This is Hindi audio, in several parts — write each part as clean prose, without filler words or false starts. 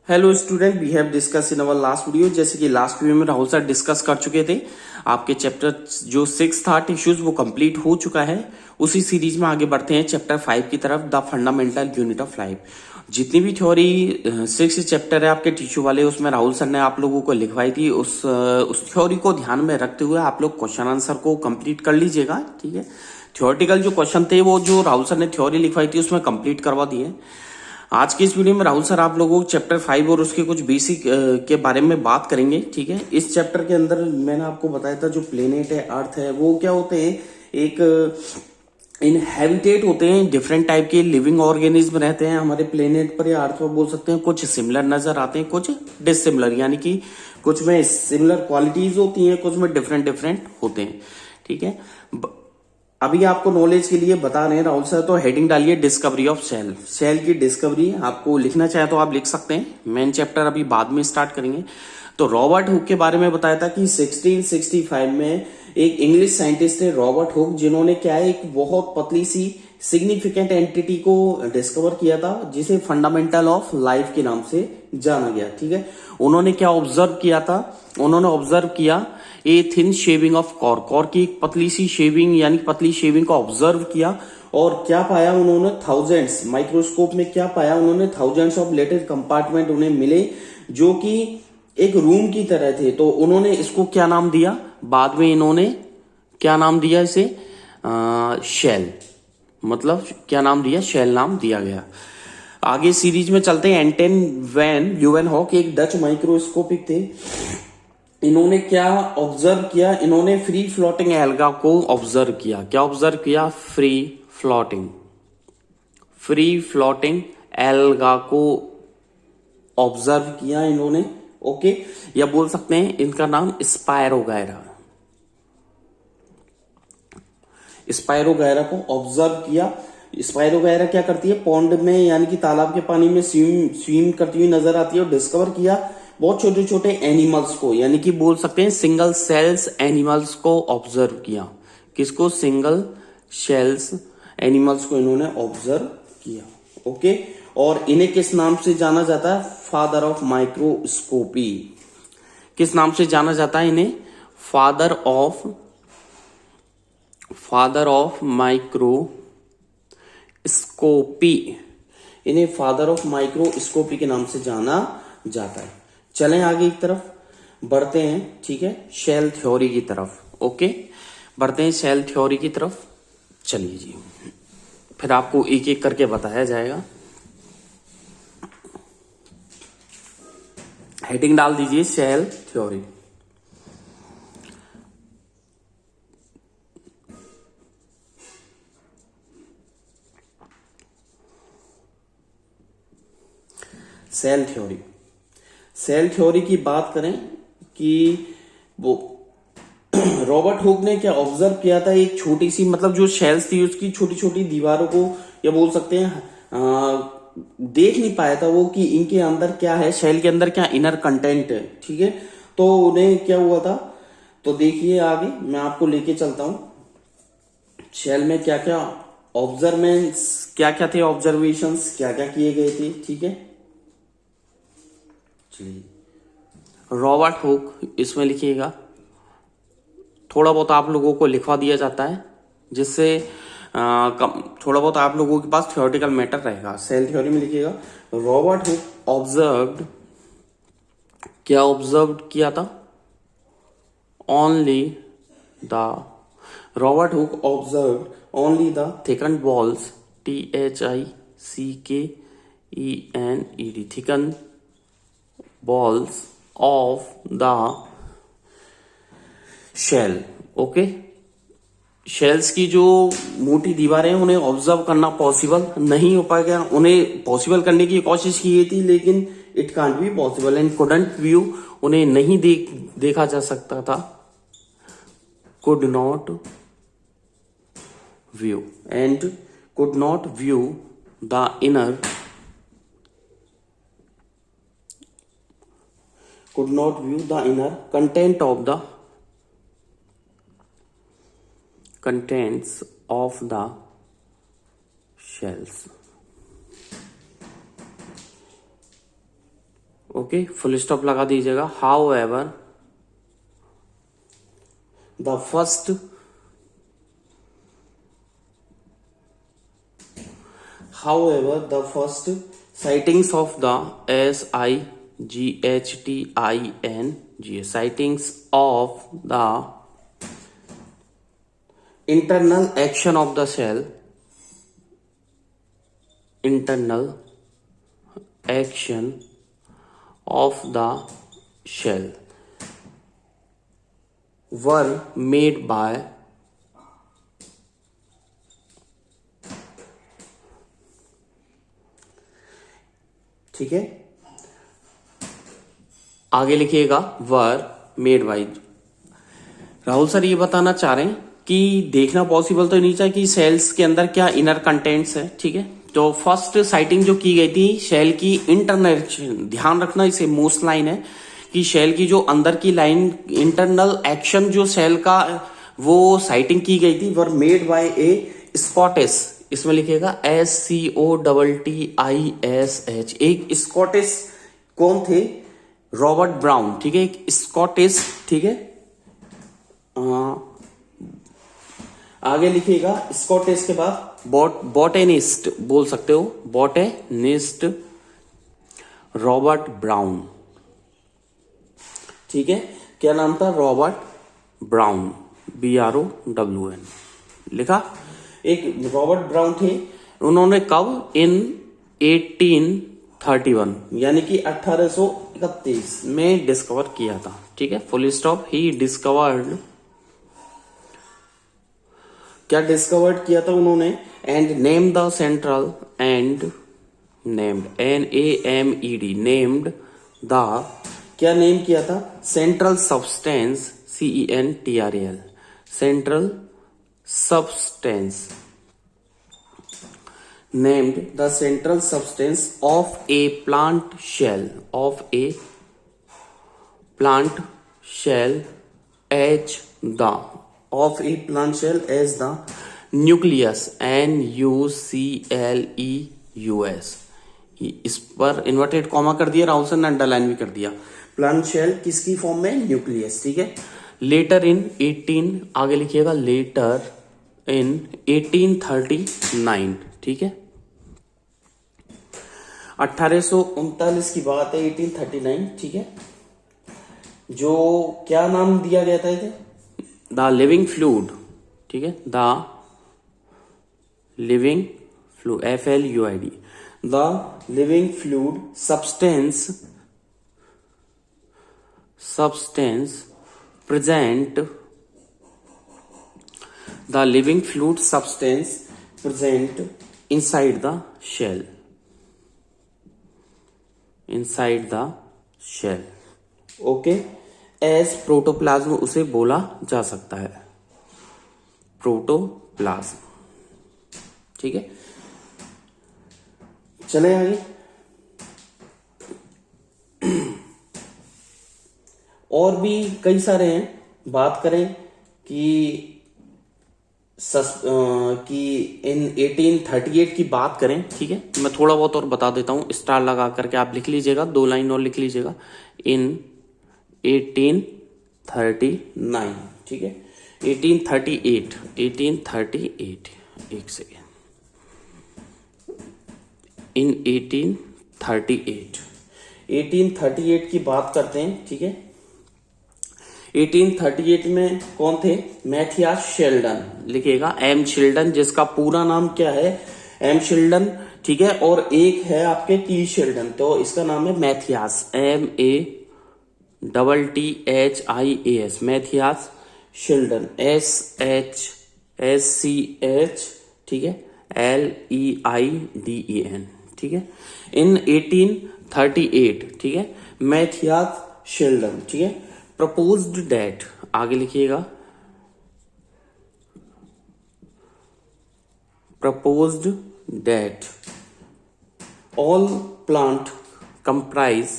Hello student, we have discuss in our last video. जैसे कि लास्ट वीडियो में राहुल सर डिस्कस कर चुके थे, आपके चैप्टर जो 6 था टिश्यूज वो कंप्लीट हो चुका है। उसी सीरीज में आगे बढ़ते हैं चैप्टर 5 की तरफ, the fundamental unit of life. जितनी भी थ्योरी 6 चैप्टर है आपके टिश्यू वाले, उसमें राहुल सर ने आप लोगों को लिखवाई थी। उस थ्योरी को ध्यान में रखते हुए आप लोग क्वेश्चन आंसर को कंप्लीट कर लीजिएगा, ठीक है। थ्योरेटिकल जो क्वेश्चन थे वो जो राहुल सर ने थ्योरी लिखवाई थी उसमें कंप्लीट करवा दिए। आज की इस वीडियो में राहुल सर आप लोगों को चैप्टर 5 और उसके कुछ बेसिक के बारे में बात करेंगे, ठीक है। इस चैप्टर के अंदर मैंने आपको बताया था जो प्लेनेट है, अर्थ है, वो क्या होते हैं, एक इनहेबिटेट होते हैं, डिफरेंट टाइप के लिविंग ऑर्गेनिज्म रहते हैं हमारे प्लेनेट पर या अर्थ पर बोल सकते हैं। कुछ सिमिलर नजर आते हैं, कुछ डिसिमिलर, यानी कि कुछ में सिमिलर क्वालिटीज होती हैं, कुछ में डिफरेंट डिफरेंट होते हैं, ठीक है। अभी आपको नॉलेज के लिए बता रहे हैं राहुल सर, तो हेडिंग डालिए डिस्कवरी ऑफ सेल। सेल की डिस्कवरी आपको लिखना चाहे तो आप लिख सकते हैं, मेन चैप्टर अभी बाद में स्टार्ट करेंगे। तो रॉबर्ट हुक के बारे में बताया था कि 1665 में एक इंग्लिश साइंटिस्ट थे रॉबर्ट हुक, जिन्होंने क्या है, एक बहुत पतली सी सिग्निफिकेंट एंटिटी को डिस्कवर किया था, जिसे फंडामेंटल ऑफ लाइफ के नाम से जाना गया, ठीक है। उन्होंने क्या ऑब्जर्व किया था, उन्होंने ऑब्जर्व किया a thin shaving of cork, cork की एक पतली सी शेविंग यानी पतली शेविंग को ऑब्जर्व किया। और क्या पाया उन्होंने, थाउजेंड्स, माइक्रोस्कोप में क्या पाया उन्होंने, थाउजेंड्स ऑफ लेटेड कंपार्टमेंट उन्हें मिले जो कि एक रूम की तरह थे। तो उन्होंने इसको क्या नाम दिया, बाद में इन्होंने क्या नाम दिया इसे, शेल, मतलब क्या नाम दिया, शेल नाम दिया गया। आगे सीरीज में चलते हैं। एंटन वैन ल्यूवेनहॉक एक डच माइक्रोस्कोपिक थे। इन्होंने क्या ऑब्जर्व किया, इन्होंने फ्री फ्लोटिंग एल्गा को ऑब्जर्व किया। क्या ऑब्जर्व किया, फ्री फ्लोटिंग एल्गा को ऑब्जर्व किया इन्होंने, ओके। या बोल सकते हैं इनका नाम स्पायरोगायरा को ऑब्जर्व किया। स्पायरोगायरा क्या करती है, पॉन्ड में यानी कि तालाब के पानी में स्विम करती हुई नजर आती है। और डिस्कवर किया बहुत छोटे छोटे एनिमल्स को, यानी कि बोल सकते हैं सिंगल सेल्स एनिमल्स को ऑब्जर्व किया। किसको, सिंगल सेल्स एनिमल्स को इन्होंने ऑब्जर्व किया, ओके। और इन्हें किस नाम से जाना जाता है, फादर ऑफ माइक्रोस्कोपी। किस नाम से जाना जाता है इन्हें, फादर ऑफ माइक्रोस्कोपी। इन्हें फादर ऑफ माइक्रोस्कोपी के नाम से जाना जाता है। चलें आगे की तरफ बढ़ते हैं, ठीक है, शेल थ्योरी की तरफ, ओके। बढ़ते हैं शेल थ्योरी की तरफ, चलिए जी, फिर आपको एक एक करके बताया जाएगा। हेडिंग डाल दीजिए शेल थ्योरी। सेल थ्योरी की बात करें कि वो रॉबर्ट हुक ने क्या ऑब्जर्व किया था, एक छोटी सी, मतलब जो शेल्स थी उसकी छोटी छोटी दीवारों को, या बोल सकते हैं देख नहीं पाया था वो कि इनके अंदर क्या है, शेल के अंदर क्या इनर कंटेंट है, ठीक है। तो उन्हें क्या हुआ था, तो देखिए आगे मैं आपको लेके चलता हूं। शेल में क्या क्या क्या क्या थे, ऑब्जर्वेशंस क्या क्या किए गए थे, ठीक है। चलिए, रॉबर्ट हुक, इसमें लिखिएगा, थोड़ा बहुत आप लोगों को लिखवा दिया जाता है, जिससे थोड़ा बहुत आप लोगों के पास थ्योरेटिकल मैटर रहेगा। सेल थ्योरी में लिखिएगा, रॉबर्ट हुक ऑब्जर्व्ड, क्या ऑब्जर्व किया था, only the Robert Hooke observed only the thicken balls, THICKENED, thicken balls of the shell, okay. Shells की जो मोटी दीवारें उन्हें ऑब्जर्व करना पॉसिबल नहीं हो पाएगा। उन्हें पॉसिबल करने की कोशिश की थी, लेकिन it can't be possible and couldn't view, उन्हें नहीं देखा जा सकता था, could not view the inner contents of the shells. Okay, full stop लगा दीजिएगा। How ever the first sightings of the SIGHTING sightings of the internal action of the cell were made by ठीक है, आगे लिखिएगा were made by. Rahul sir ये बताना चाह रहे हैं कि देखना पॉसिबल तो नहीं चाहिए कि सेल्स के अंदर क्या इनर कंटेंट्स है। ठीक है, तो फर्स्ट साइटिंग जो की गई थी शेल की इंटरनल, ध्यान रखना इसे मोस्ट लाइन है कि शेल की जो अंदर की लाइन इंटरनल एक्शन जो सेल का वो साइटिंग की गई थी were made by A Scottish, इसमें लिखिएगा SCOTTISH। एक स्कॉटिश कौन थे? Robert brown. ठीक है, एक स्कॉटिश। ठीक है, आगे लिखिएगा स्कॉटिश के बाद बॉटेनिस्ट बोल सकते हो, बॉटेनिस्ट रॉबर्ट ब्राउन। ठीक है, क्या नाम था? रॉबर्ट ब्राउन, BROWN लिखा। एक रॉबर्ट ब्राउन थे, उन्होंने कब? इन 1831 यानी कि 1831 में डिस्कवर किया था। ठीक है, फुल स्टॉप। ही डिस्कवर्ड, क्या डिस्कवर्ड किया था उन्होंने? And name the central and named NAMED named the, क्या नेम किया था? Central substance CENTRAL central substance, named the central substance of a plant shell as the nucleus NUCLEUS। इस पर इन्वर्टेड कॉमा कर दिया राहुल सर ने, अंडरलाइन भी कर दिया। प्लांट शेल किसकी फॉर्म में? न्यूक्लियस। ठीक है, लेटर इन 18, आगे लिखिएगा लेटर इन 1839। ठीक है, 1839 की बात है, 1839। ठीक है, जो क्या नाम दिया गया था इसे? The living fluid. ठीक है, the living fluid FLUID, the living fluid substance present, the living fluid substance present inside the shell, okay, as protoplasm उसे बोला जा सकता है, प्रोटोप्लाज्म। ठीक है, चले आगे। और भी कई सारे हैं, बात करें कि इन 1838 की बात करें। ठीक है, मैं थोड़ा बहुत और बता देता हूं, स्टार लगा करके आप लिख लीजिएगा, 2 लाइन और लिख लीजिएगा। इन 1839। ठीक है, 1838 एक सेकेंड, इन 1838 की बात करते हैं। ठीक है, 1838 में कौन थे? मैथियास शेल्डन, लिखिएगा M शेल्डन, जिसका पूरा नाम क्या है? M Sheldon. ठीक है, और एक है आपके T शेल्डन, तो इसका नाम है Matthias, MATTHIAS, Matthias Schleiden, SHSCH। ठीक है, LEIDEN। ठीक है, इन 1838। ठीक है, मैथियास शेल्डन। ठीक है, proposed that, आगे लिखिएगा, proposed that all plants comprise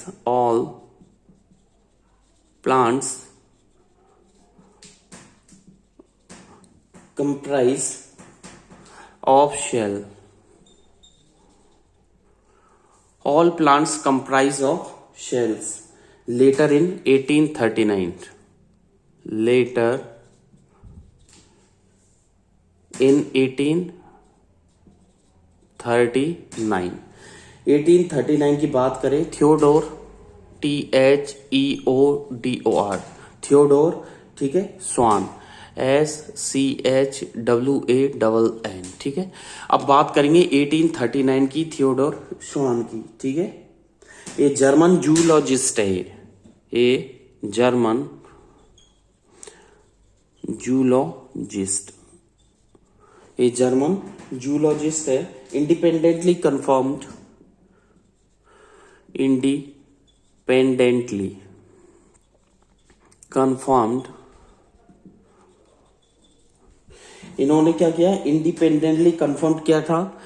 of shell, all plants comprise of shells later in 1839. Later in 1839. 1839 की बात करें, थियोडोर, THEODOR, थियोडोर, ठीक है, स्वान, SCHWANN, ठीक है। अब बात करेंगे 1839 की, थियोडोर स्वान की, ठीक है। ये जर्मन जूलॉजिस्ट है, ये जर्मन जूलॉजिस्ट, ये जर्मन जूलॉजिस्ट है, इंडिपेंडेंटली कंफर्म्ड, इंडिपेंडेंटली कंफर्म्ड। इन्होंने क्या किया, इंडिपेंडेंटली कंफर्म किया था,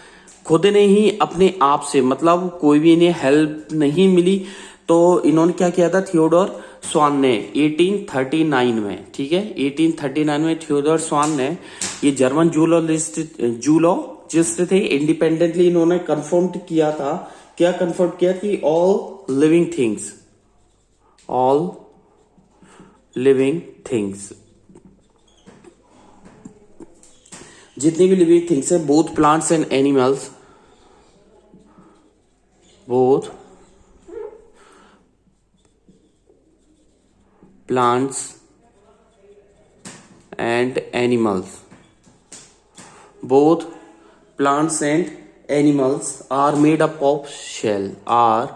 खुद ने ही अपने आप से, मतलब कोई भी इन्हें हेल्प नहीं मिली, तो इन्होंने क्या किया था, थियोडोर स्वान ने 1839 में, ठीक है, 1839 में थियोडोर स्वान ने, ये जर्मन जूलॉजिस्ट थे, इंडिपेंडेंटली इन्होंने कंफर्म किया था, क्या कंफर्म किया कि ऑल लिविंग थिंग्स, जितनी भी लिविंग थिंग्स है, both plants and animals, both plants and animals, both plants and animals are made up of shell, are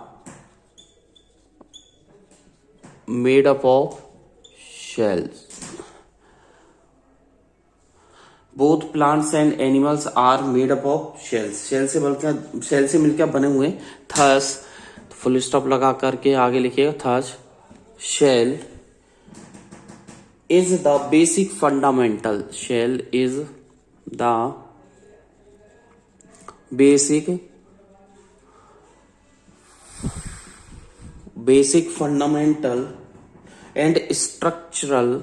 made up of shells. Both plants and animals are made up of shells, shell से मिलकर बने हुए। थस, फुल स्टॉप लगा करके आगे लिखिएगा, thus shell is the basic fundamental, shell is the basic fundamental and structural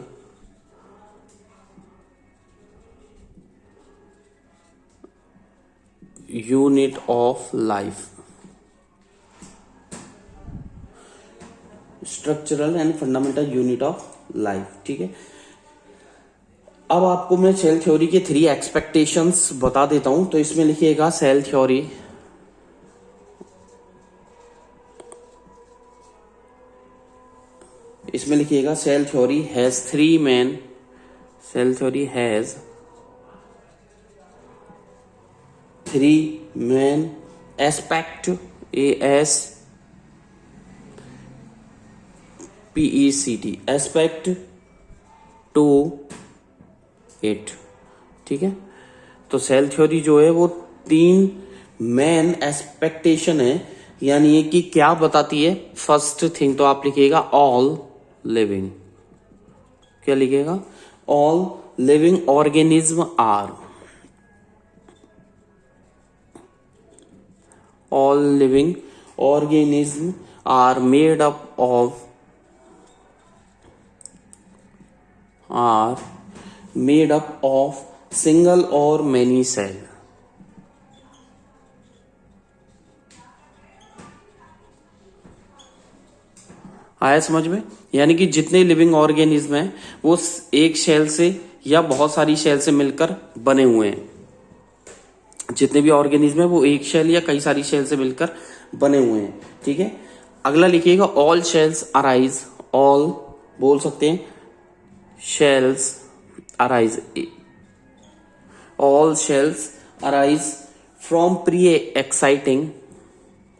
unit of life, structural and fundamental unit of life, ठीक है। अब आपको मैं सेल थ्योरी के 3 एक्सपेक्टेशंस बता देता हूं, तो इसमें लिखिएगा सेल थ्योरी, इसमें लिखिएगा cell theory has 3 main, cell theory has 3 main aspect, ASPECT, aspect to it, ठीक है। तो सेल थ्योरी जो है वो 3 मेन एक्सपेक्टेशन है, यानी ये कि क्या बताती है। फर्स्ट थिंग तो आप लिखिएगा ऑल लिविंग, क्या लिखिएगा, all living organism are, all living organisms are made up of single or many cell, आया समझ में। यानी कि जितने लिविंग ऑर्गेनिज्म हैं वो एक शेल से या बहुत सारी शेल से मिलकर बने हुए हैं, जितने भी ऑर्गेनिज्म है वो एक शेल या कई सारी शेल से मिलकर बने हुए हैं, ठीक है। अगला लिखिएगा ऑल शेल्स अराइज, ऑल बोल सकते हैं, shells arise, all shells arise from pre exciting,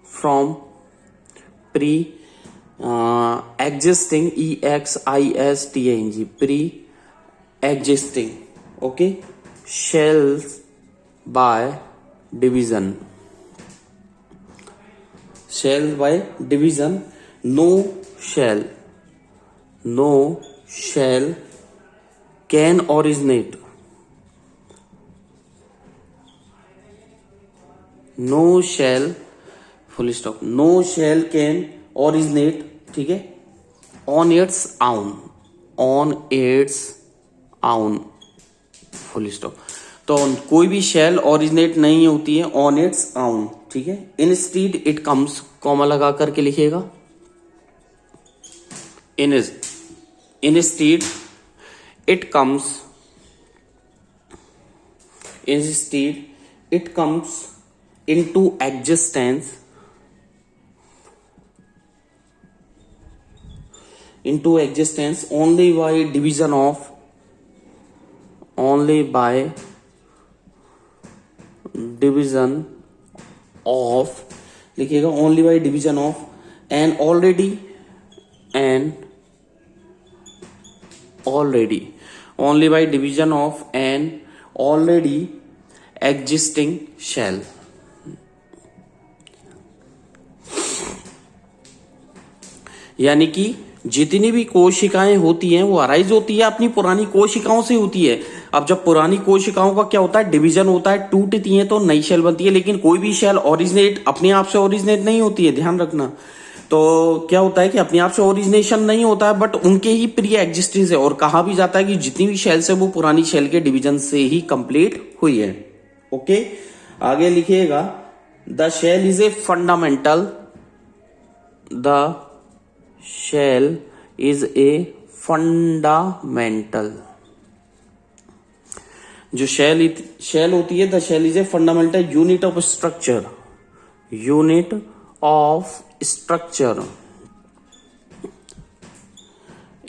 from pre existing, EXISTING, pre-existing, okay, shells by division, shells by division, no shell can originate, no shell, full stop, no shell can originate, ठीक है, on its own, full stop. तो कोई भी शेल ओरिजिनेट नहीं होती है ऑन इट्स आउन, ठीक है। इंस्टीड इट कम्स, कॉमा लगा करके लिखिएगा, instead it comes into existence only by division of लिखिएगा only by division of an already only by division of an already existing shell. यानी कि जितनी भी कोशिकाएं होती हैं वो अराइज होती है अपनी पुरानी कोशिकाओं से होती है। अब जब पुरानी कोशिकाओं का क्या होता है, डिवीजन होता है, टूटती हैं तो नई शेल बनती है। लेकिन कोई भी शेल ओरिजिनेट अपने आप से ओरिजिनेट नहीं होती है, ध्यान रखना। तो क्या होता है कि अपने आप से ओरिजिनेशन नहीं होता है, बट उनके ही प्री एग्जिस्टेंस है। और कहा भी जाता है कि जितनी भी शेल्स है वो पुरानी शेल के डिवीजन से ही कंप्लीट हुई है। ओके, आगे लिखिएगा the shell is a fundamental, the shell is a fundamental. जो शेल होती है, the shell is a fundamental unit of structure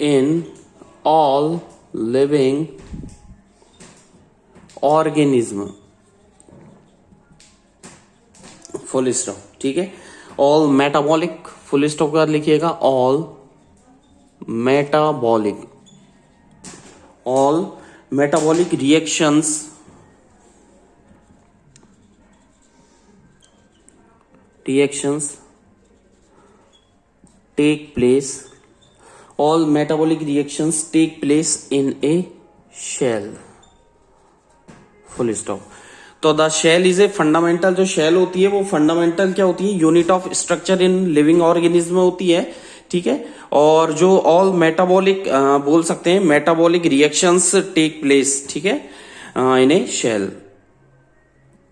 in all living organism, full stop. ठीक है, ऑल मेटाबॉलिक, फुल स्टॉप कर लिखिएगा, all metabolic reactions take place, all metabolic reactions take place in a shell, full stop। तो the shell is a fundamental, जो शेल होती है वो फंडामेंटल क्या होती है, unit of structure in living organism होती है। ठीक है, और जो ऑल मेटाबॉलिक बोल सकते हैं, मेटाबॉलिक रिएक्शंस टेक प्लेस, ठीक है, इन ए शेल।